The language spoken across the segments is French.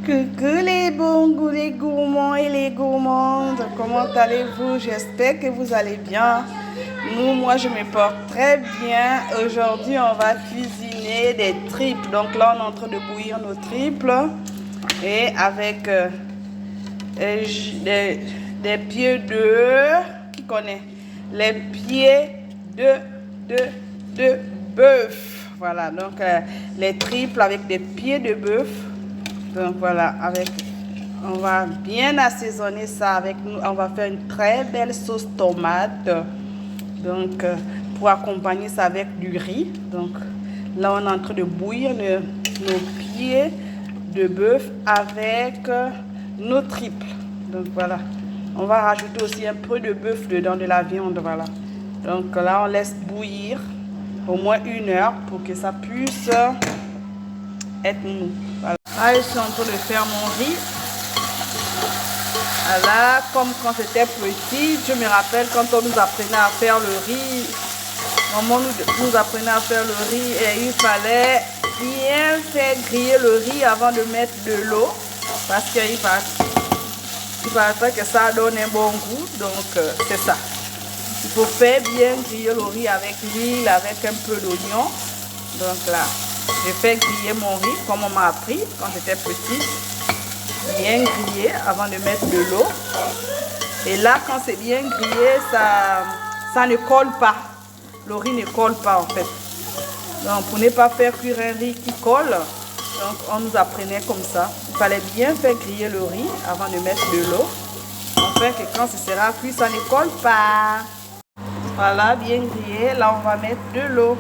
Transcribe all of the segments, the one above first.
Coucou les bons goûts, les gourmands et les gourmandes. Comment allez-vous? J'espère que vous allez bien. Moi, je me porte très bien. Aujourd'hui, on va cuisiner des triples. Donc là, on est en train de bouillir nos triples. Et avec des pieds de... Qui connaît? Les pieds de bœuf. Voilà, donc les triples avec des pieds de bœuf. Donc voilà, on va bien assaisonner ça avec nous. On va faire une très belle sauce tomate. Donc pour accompagner ça avec du riz. Donc là, on est en train de bouillir nos pieds de bœuf avec nos triples. Donc voilà, on va rajouter aussi un peu de bœuf dedans, de la viande. Voilà. Donc là, on laisse bouillir au moins 1 heure pour que ça puisse être mou. Voilà. Là, je suis en train de faire mon riz. Voilà, comme quand j'étais petite, je me rappelle quand on nous apprenait à faire le riz. Maman nous apprenait à faire le riz et il fallait bien faire griller le riz avant de mettre de l'eau. Parce qu'il paraît que ça donne un bon goût. Donc, c'est ça. Il faut faire bien griller le riz avec l'huile, avec un peu d'oignon. Donc là, je fais griller mon riz comme on m'a appris quand j'étais petite. Bien grillé avant de mettre de l'eau. Et là, quand c'est bien grillé, ça ne colle pas. Le riz ne colle pas en fait. Donc, pour ne pas faire cuire un riz qui colle, donc on nous apprenait comme ça. Il fallait bien faire griller le riz avant de mettre de l'eau. Afin que quand ce sera cuit, ça ne colle pas. Voilà, bien grillé. Là, on va mettre de l'eau.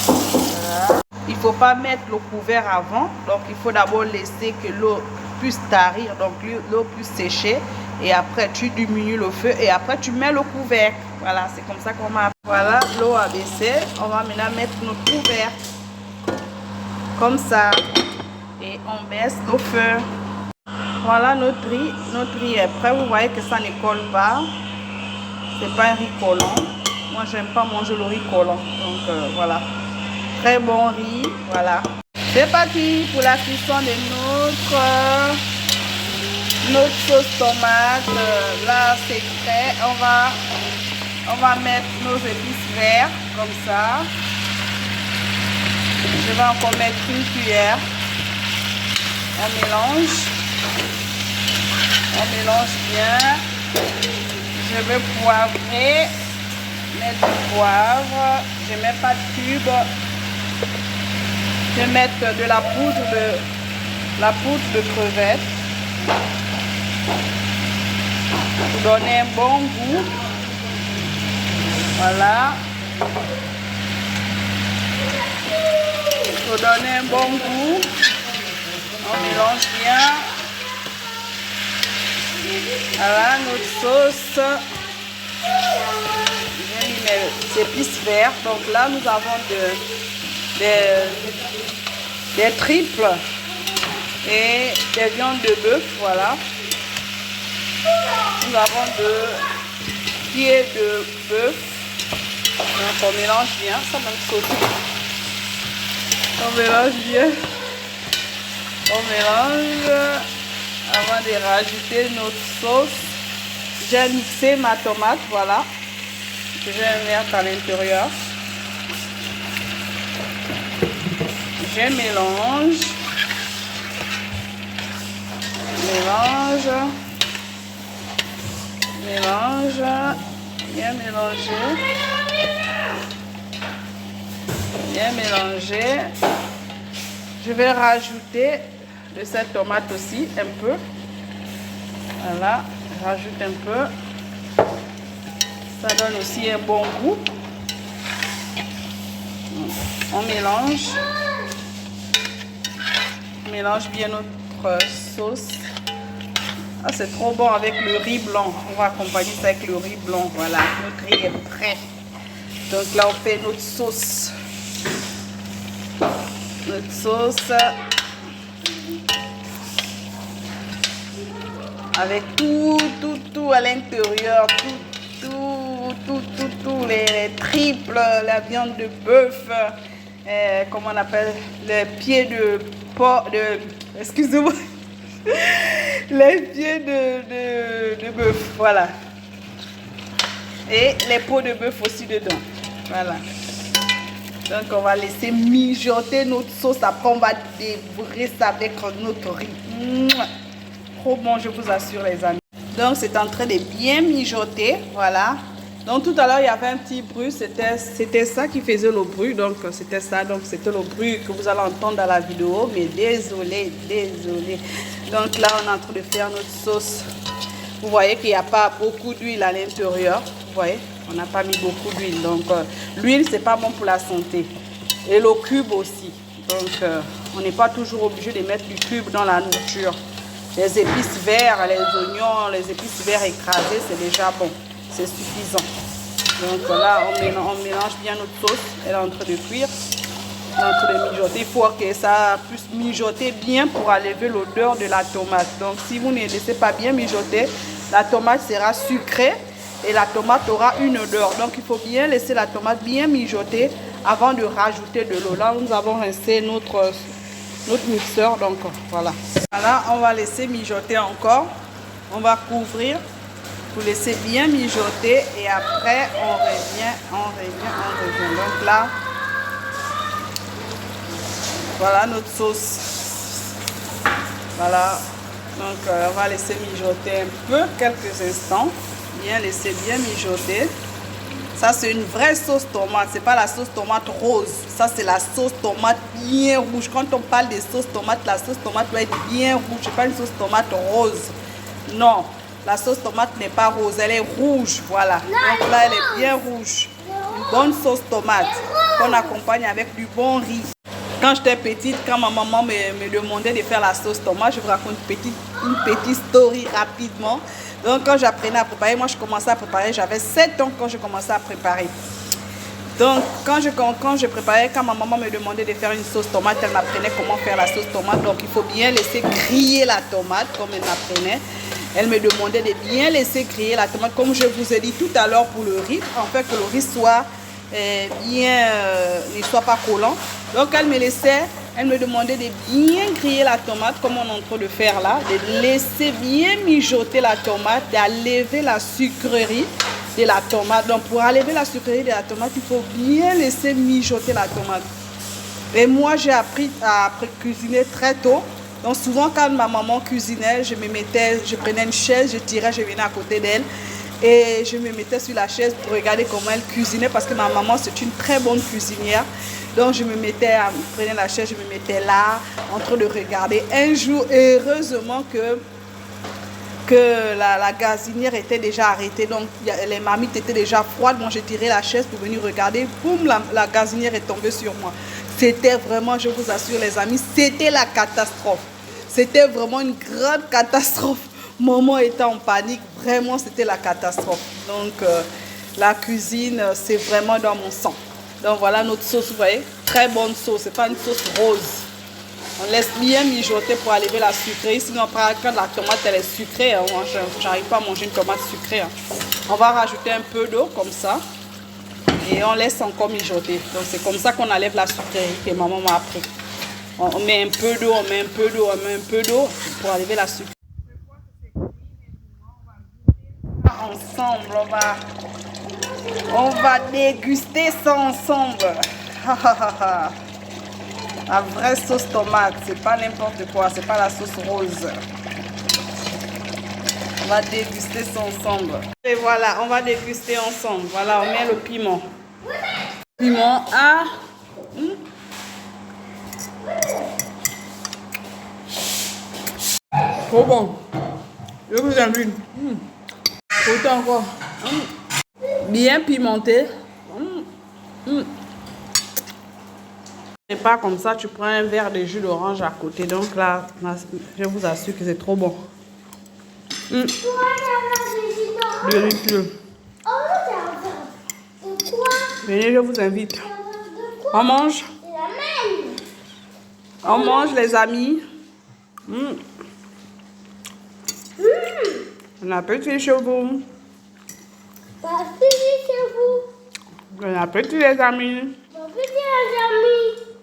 Voilà. Il ne faut pas mettre le couvert avant. Donc, il faut d'abord laisser que l'eau puisse tarir. Donc, l'eau puisse sécher. Et après, tu diminues le feu. Et après, tu mets le couvercle. Voilà, c'est comme ça qu'on m'a... Voilà, l'eau a baissé. On va maintenant mettre notre couvercle. Comme ça. Et on baisse le feu. Voilà, notre riz est prêt. Vous voyez que ça ne colle pas. C'est pas un riz collant. Moi, j'aime pas manger le riz collant. Donc, voilà. Très bon riz. Voilà. C'est parti pour la cuisson de notre sauce tomate. Là, c'est prêt. On va mettre nos épices vertes comme ça. Je vais encore mettre 1 cuillère. On mélange. On mélange bien. Je vais poivrer. Mettre du poivre. Je ne mets pas de cube. Je vais mettre de la poudre de crevettes pour donner un bon goût. Voilà. Pour donner un bon goût. On mélange bien. Voilà notre sauce. J'ai mis mes épices vertes. Donc là, nous avons des triples et des viandes de bœuf. Voilà. Nous avons 2 pieds de bœuf. Donc on mélange bien. Ça va sauter. On mélange bien. On mélange avant de rajouter notre sauce. J'ai mixé ma tomate, voilà. Que je vais mettre à l'intérieur. Je mélange. Mélange. Mélange. Bien mélanger. Bien mélanger. Je vais rajouter de cette tomate aussi un peu. Voilà, rajoute un peu. Ça donne aussi un bon goût. On mélange. On mélange bien notre sauce. Ah, c'est trop bon avec le riz blanc. On va accompagner ça avec le riz blanc. Voilà, notre riz est prêt. Donc là, on fait notre sauce. Notre sauce. Avec tout à l'intérieur, tout, les triples, la viande de bœuf, comment on appelle, les pieds de excusez-moi, les pieds de bœuf, voilà. Et les peaux de bœuf aussi dedans, voilà. Donc on va laisser mijoter notre sauce, après on va dévorer ça avec notre riz. Mouah. Trop bon, je vous assure les amis. Donc c'est en train de bien mijoter, voilà. Donc tout à l'heure il y avait un petit bruit, c'était ça qui faisait le bruit, donc c'était ça, donc c'était le bruit que vous allez entendre dans la vidéo, mais désolé. Donc là on est en train de faire notre sauce. Vous voyez qu'il n'y a pas beaucoup d'huile à l'intérieur, vous voyez, on n'a pas mis beaucoup d'huile, donc l'huile c'est pas bon pour la santé. Et le cube aussi, donc on n'est pas toujours obligé de mettre du cube dans la nourriture. Les épices vertes, les oignons, les épices vertes écrasées, c'est déjà bon. C'est suffisant. Donc là, on mélange bien notre sauce. Elle est en train de cuire. Elle est en train de mijoter. Il faut que ça puisse mijoter bien pour enlever l'odeur de la tomate. Donc si vous ne laissez pas bien mijoter, la tomate sera sucrée et la tomate aura une odeur. Donc il faut bien laisser la tomate bien mijoter avant de rajouter de l'eau. Là, nous avons rincé notre mixeur. Donc voilà. Voilà, on va laisser mijoter encore. On va couvrir. Vous laissez bien mijoter et après on revient. Donc là, voilà notre sauce. Voilà. Donc on va laisser mijoter un peu, quelques instants. Bien laisser bien mijoter. Ça c'est une vraie sauce tomate. C'est pas la sauce tomate rose. Ça c'est la sauce tomate bien rouge. Quand on parle de sauce tomate, la sauce tomate doit être bien rouge. C'est pas une sauce tomate rose. Non. La sauce tomate n'est pas rose, elle est rouge, voilà. Donc là, elle est bien rouge. Une bonne sauce tomate qu'on accompagne avec du bon riz. Quand j'étais petite, quand ma maman me demandait de faire la sauce tomate, je vous raconte une petite story rapidement. Donc quand j'apprenais à préparer, moi je commençais à préparer, j'avais 7 ans quand je commençais à préparer. Donc quand je préparais, quand ma maman me demandait de faire une sauce tomate, elle m'apprenait comment faire la sauce tomate. Donc il faut bien laisser griller la tomate comme elle m'apprenait. Elle me demandait de bien laisser griller la tomate, comme je vous ai dit tout à l'heure pour le riz, en fait que le riz soit ne soit pas collant. Donc elle me demandait de bien griller la tomate, comme on est en train de faire là, de laisser bien mijoter la tomate, d'enlever la sucrerie de la tomate. Donc pour enlever la sucrerie de la tomate, il faut bien laisser mijoter la tomate. Et moi j'ai appris à cuisiner très tôt. Donc souvent quand ma maman cuisinait, je prenais une chaise, je venais à côté d'elle et je me mettais sur la chaise pour regarder comment elle cuisinait parce que ma maman c'est une très bonne cuisinière. Donc je prenais la chaise, je me mettais là en train de regarder. Un jour, heureusement que la gazinière était déjà arrêtée, donc les marmites étaient déjà froides. Moi j'ai tiré la chaise pour venir regarder, boum, la gazinière est tombée sur moi. C'était vraiment, je vous assure les amis, c'était la catastrophe. C'était vraiment une grande catastrophe. Maman était en panique, vraiment c'était la catastrophe. Donc la cuisine, c'est vraiment dans mon sang. Donc voilà notre sauce, vous voyez, très bonne sauce, c'est pas une sauce rose. On laisse bien mijoter pour enlever la sucrerie. Sinon, quand la tomate elle est sucrée, hein, j'arrive pas à manger une tomate sucrée. Hein. On va rajouter un peu d'eau comme ça. Et on laisse encore mijoter. Donc c'est comme ça qu'on enlève la sucrerie que maman m'a appris. On met un peu d'eau, on met un peu d'eau, on met un peu d'eau pour enlever la sucrerie. Ensemble, on va déguster ça ensemble. La vraie sauce tomate, c'est pas n'importe quoi, c'est pas la sauce rose. On va déguster ça ensemble. Et voilà, on va déguster ensemble. Voilà, on met le piment. Piment à... Trop bon. Je vous invite. Autant encore. Bien pimenté. Et pas comme ça, tu prends un verre de jus d'orange à côté. Donc là, je vous assure que c'est trop bon. Délicieux. Venez, je vous invite. On mange. On mange, les amis. Bon appétit chez vous. Bon appétit chez vous. Bon appétit, les amis. Bon appétit, les amis.